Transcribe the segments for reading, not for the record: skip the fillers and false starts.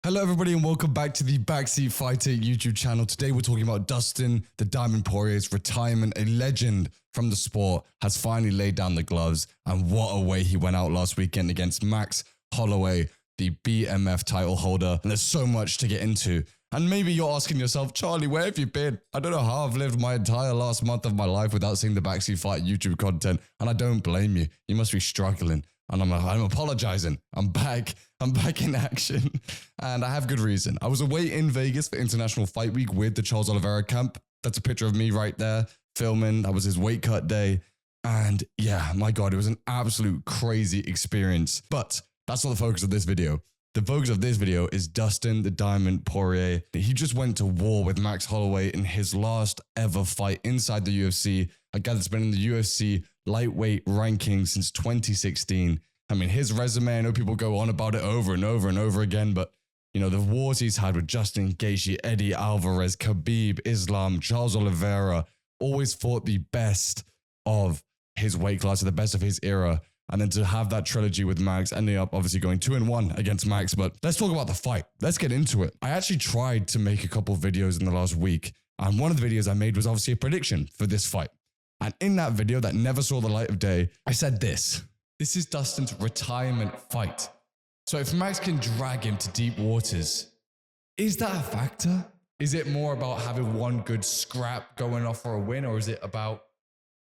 Hello everybody and welcome back to the Backseat Fighter YouTube channel. Today we're talking about Dustin the Diamond Poirier's retirement. A legend from the sport has finally laid down the gloves, and what a way he went out last weekend against Max Holloway, the BMF title holder. And there's so much to get into. And maybe you're asking yourself, Charlie, where have you been? I don't know how I've lived my entire last month of my life without seeing the Backseat Fight YouTube content, and I don't blame you. You must be struggling. And I'm apologizing. I'm back in action. And I have good reason. I was away in Vegas for International Fight Week with the Charles Oliveira camp. That's a picture of me right there filming. That was his weight cut day. And yeah, my God, it was an absolute crazy experience. But that's not the focus of this video. The focus of this video is Dustin the Diamond Poirier. He just went to war with Max Holloway in his last ever fight inside the UFC. A guy that's been in the UFC Lightweight ranking since 2016. I mean, his resume, I know people go on about it over and over and over again, but you know, the wars he's had with Justin Gaethje, Eddie Alvarez, Khabib, Islam, Charles Oliveira, always fought the best of his weight class, the best of his era. And then to have that trilogy with Max, ending up obviously going 2-1 against Max. But let's talk about the fight. Let's get into it. I actually tried to make a couple videos in the last week. And one of the videos I made was obviously a prediction for this fight. And in that video that never saw the light of day, I said this. This is Dustin's retirement fight. So if Max can drag him to deep waters, is that a factor? Is it more about having one good scrap going off for a win, or is it about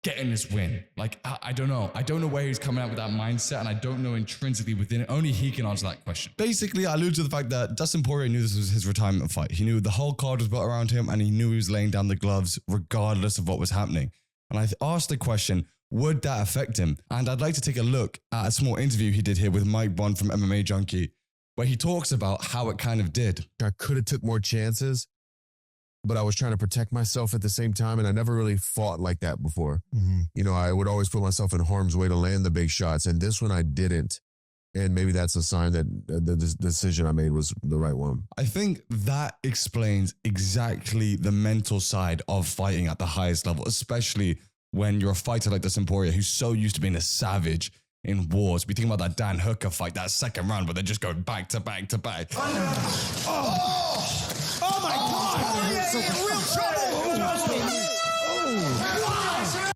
getting this win? Like, I don't know. I don't know where he's coming out with that mindset, and I don't know intrinsically within it. Only he can answer that question. Basically, I alluded to the fact that Dustin Poirier knew this was his retirement fight. He knew the whole card was built around him, and he knew he was laying down the gloves regardless of what was happening. And I asked the question, would that affect him? And I'd like to take a look at a small interview he did here with Mike Bond from MMA Junkie, where he talks about how it kind of did. I could have took more chances, but I was trying to protect myself at the same time, and I never really fought like that before. You know, I would always put myself in harm's way to land the big shots, and this one I didn't. And maybe that's a sign that the decision I made was the right one. I think that explains exactly the mental side of fighting at the highest level, especially when you're a fighter like Dustin Poirier, who's so used to being a savage in wars. We think about that Dan Hooker fight, that second round, where they just go back to back to back. Oh my God!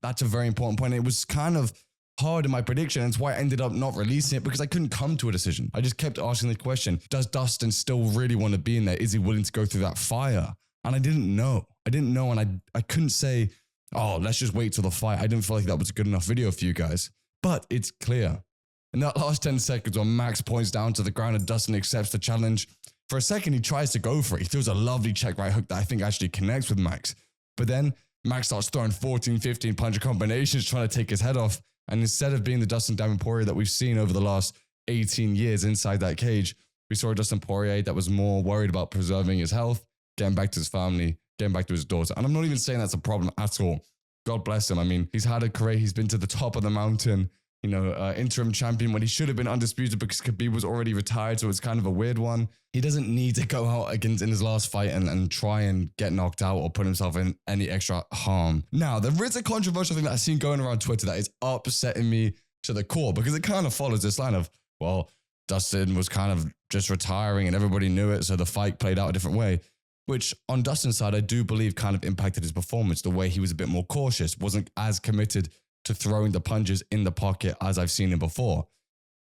That's a very important point. It was kind of hard in my prediction, and it's why I ended up not releasing it, because I couldn't come to a decision. I just kept asking the question, does Dustin still really want to be in there? Is he willing to go through that fire? And I didn't know. And I couldn't say, oh, let's just wait till the fight. I didn't feel like that was a good enough video for you guys. But it's clear. In that last 10 seconds when Max points down to the ground and Dustin accepts the challenge, for a second he tries to go for it. He throws a lovely check right hook that I think actually connects with Max. But then Max starts throwing 14, 15 punch combinations trying to take his head off. And instead of being the Dustin Diamond Poirier that we've seen over the last 18 years inside that cage, we saw a Dustin Poirier that was more worried about preserving his health, getting back to his family, getting back to his daughter. And I'm not even saying that's a problem at all. God bless him. I mean, he's had a career. He's been to the top of the mountain, you know, interim champion when he should have been undisputed because Khabib was already retired. So it's kind of a weird one. He doesn't need to go out against in his last fight and try and get knocked out or put himself in any extra harm. Now, there is a controversial thing that I've seen going around Twitter that is upsetting me to the core, because it kind of follows this line of, well, Dustin was kind of just retiring and everybody knew it, so the fight played out a different way. Which on Dustin's side, I do believe kind of impacted his performance. The way he was a bit more cautious, wasn't as committed to throwing the punches in the pocket as I've seen him before.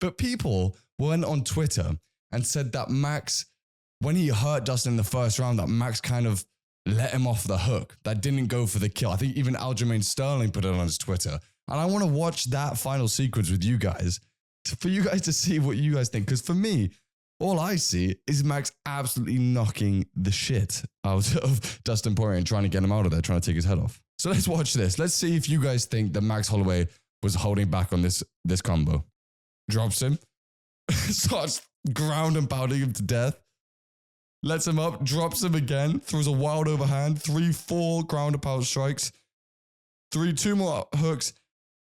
But people went on Twitter and said that Max, when he hurt Dustin in the first round, that Max kind of let him off the hook, that didn't go for the kill. I think even Aljamain Sterling put it on his Twitter. And I want to watch that final sequence with you guys, for you guys to see what you guys think. Because for me, all I see is Max absolutely knocking the shit out of Dustin Poirier and trying to get him out of there, trying to take his head off. So let's watch this. Let's see if you guys think that Max Holloway was holding back on this combo. Drops him, starts ground and pounding him to death, lets him up, drops him again, throws a wild overhand, 3-4 ground and pound strikes, 2 more hooks,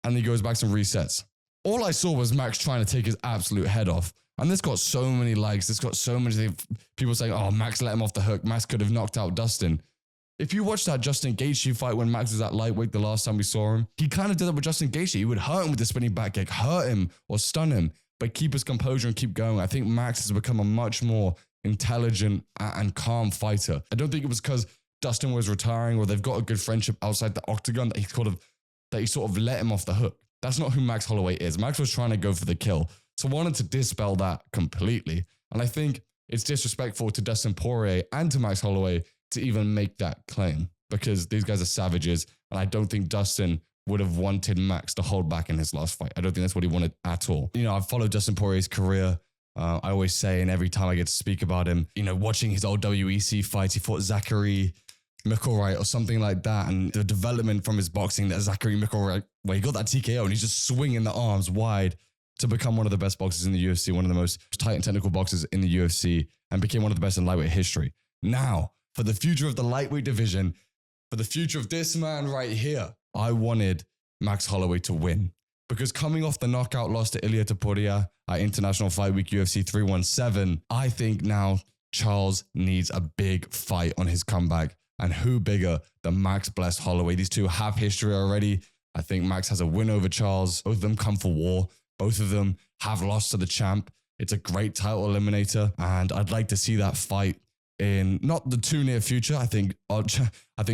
and he goes back and resets. All I saw was Max trying to take his absolute head off. And this got so many likes. This got so many people saying, oh, Max let him off the hook. Max could have knocked out Dustin. If you watch that Justin Gaethje fight when Max was at lightweight the last time we saw him, he kind of did that with Justin Gaethje. He would hurt him with the spinning back kick, hurt him or stun him, but keep his composure and keep going. I think Max has become a much more intelligent, and calm fighter. I don't think it was because Dustin was retiring or they've got a good friendship outside the octagon that he sort of let him off the hook. That's not who Max Holloway is. Max was trying to go for the kill. So I wanted to dispel that completely. And I think it's disrespectful to Dustin Poirier and to Max Holloway to even make that claim because these guys are savages. And I don't think Dustin would have wanted Max to hold back in his last fight. I don't think that's what he wanted at all. You know, I've followed Dustin Poirier's career. I always say, and every time I get to speak about him, you know, watching his old WEC fights, he fought Zachary McElwright or something like that. And the development from his boxing, that Zachary McElwright, where he got that TKO and he's just swinging the arms wide to become one of the best boxers in the UFC, one of the most tight and technical boxers in the UFC, and became one of the best in lightweight history. Now, for the future of the lightweight division, for the future of this man right here, I wanted Max Holloway to win. Because coming off the knockout loss to Ilia Topuria at International Fight Week UFC 317, I think now Charles needs a big fight on his comeback. And who bigger than Max bless Holloway? These two have history already. I think Max has a win over Charles. Both of them come for war. Both of them have lost to the champ. It's a great title eliminator. And I'd like to see that fight in not the too near future. I think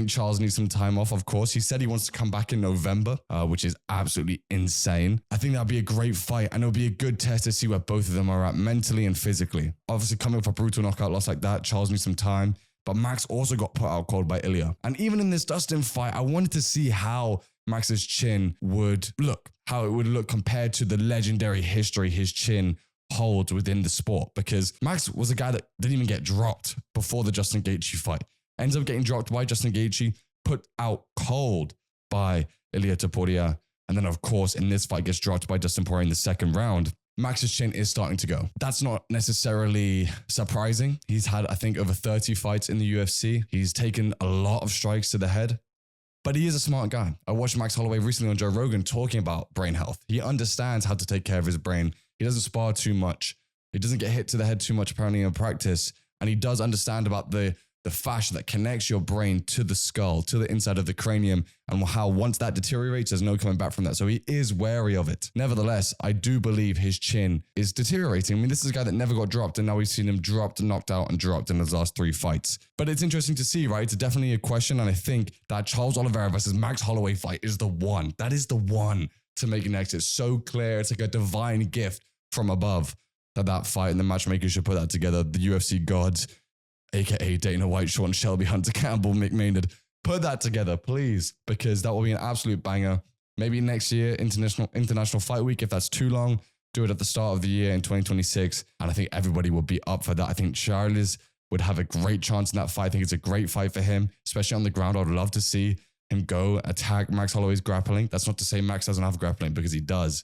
Charles needs some time off, of course. He said he wants to come back in November, which is absolutely insane. I think that'd be a great fight, and it'll be a good test to see where both of them are at mentally and physically. Obviously, coming off a brutal knockout loss like that, Charles needs some time, but Max also got put out cold by Ilia. And even in this Dustin fight, I wanted to see how Max's chin would look, how it would look compared to the legendary history his chin holds within the sport, because Max was a guy that didn't even get dropped before the Justin Gaethje fight. Ends up getting dropped by Justin Gaethje, put out cold by Ilia Topuria, and then of course in this fight gets dropped by Dustin Poirier in the second round. Max's chin is starting to go. That's not necessarily surprising. He's had, I think, over 30 fights in the UFC. He's taken a lot of strikes to the head, but he is a smart guy. I watched Max Holloway recently on Joe Rogan talking about brain health. He understands how to take care of his brain. He doesn't spar too much. He doesn't get hit to the head too much apparently in practice. And he does understand about the fascia that connects your brain to the skull, to the inside of the cranium, and how once that deteriorates, there's no coming back from that. So he is wary of it. Nevertheless, I do believe his chin is deteriorating. I mean, this is a guy that never got dropped, and now we've seen him dropped, knocked out, and dropped in his last 3 fights. But it's interesting to see, right? It's definitely a question, and I think that Charles Oliveira versus Max Holloway fight is the one. That is the one to make next. It's so clear. It's like a divine gift from above that fight, and the matchmakers should put that together. The UFC gods, aka Dana White, Sean Shelby, Hunter Campbell, Mick Maynard, put that together, please, because that will be an absolute banger. Maybe next year, International Fight Week, if that's too long, do it at the start of the year in 2026, and I think everybody will be up for that. I think Charles would have a great chance in that fight. I think it's a great fight for him, especially on the ground. I'd love to see him go attack Max Holloway's grappling. That's not to say Max doesn't have grappling, because he does.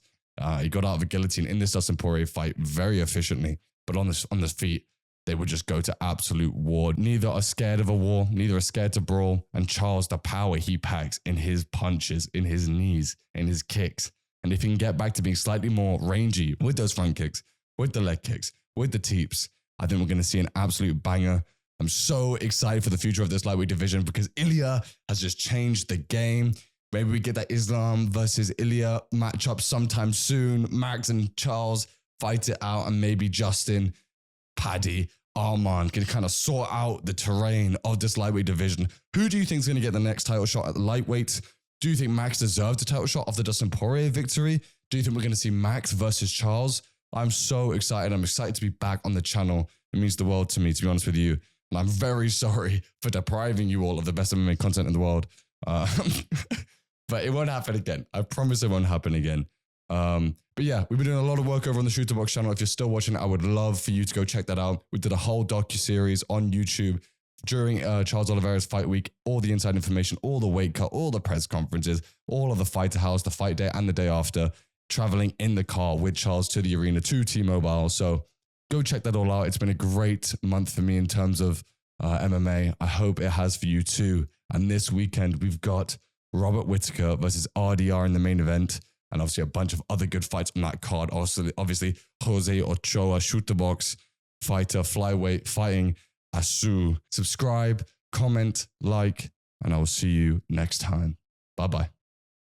He got out of a guillotine in this Dustin Poirier fight very efficiently, but on the feet, they would just go to absolute war. Neither are scared of a war, neither are scared to brawl. And Charles, the power he packs in his punches, in his knees, in his kicks. And if he can get back to being slightly more rangy with those front kicks, with the leg kicks, with the teeps, I think we're going to see an absolute banger. I'm so excited for the future of this lightweight division because Ilia has just changed the game. Maybe we get that Islam versus Ilia matchup sometime soon. Max and Charles fight it out, and maybe Justin, Paddy, Arman can kind of sort out the terrain of this lightweight division. Who do you think is going to get the next title shot at the lightweight? Do you think Max deserves a title shot off the Dustin Poirier victory? Do you think we're going to see Max versus Charles? I'm so excited. I'm excited to be back on the channel. It means the world to me, to be honest with you. And I'm very sorry for depriving you all of the best MMA content in the world. But it won't happen again. I promise it won't happen again. But yeah, we've been doing a lot of work over on the Shooter Box channel. If you're still watching it, I would love for you to go check that out. We did a whole docuseries on YouTube during Charles Oliveira's fight week, all the inside information, all the weight cut, all the press conferences, all of the fighter house, the fight day and the day after, traveling in the car with Charles to the arena, to T-Mobile. So go check that all out. It's been a great month for me in terms of MMA. I hope it has for you too. And this weekend, we've got Robert Whittaker versus RDR in the main event. And obviously a bunch of other good fights on that card. Also, obviously, Jose Ochoa, Shooter Box fighter, flyweight, fighting Asu. Subscribe, comment, like, and I will see you next time. Bye-bye.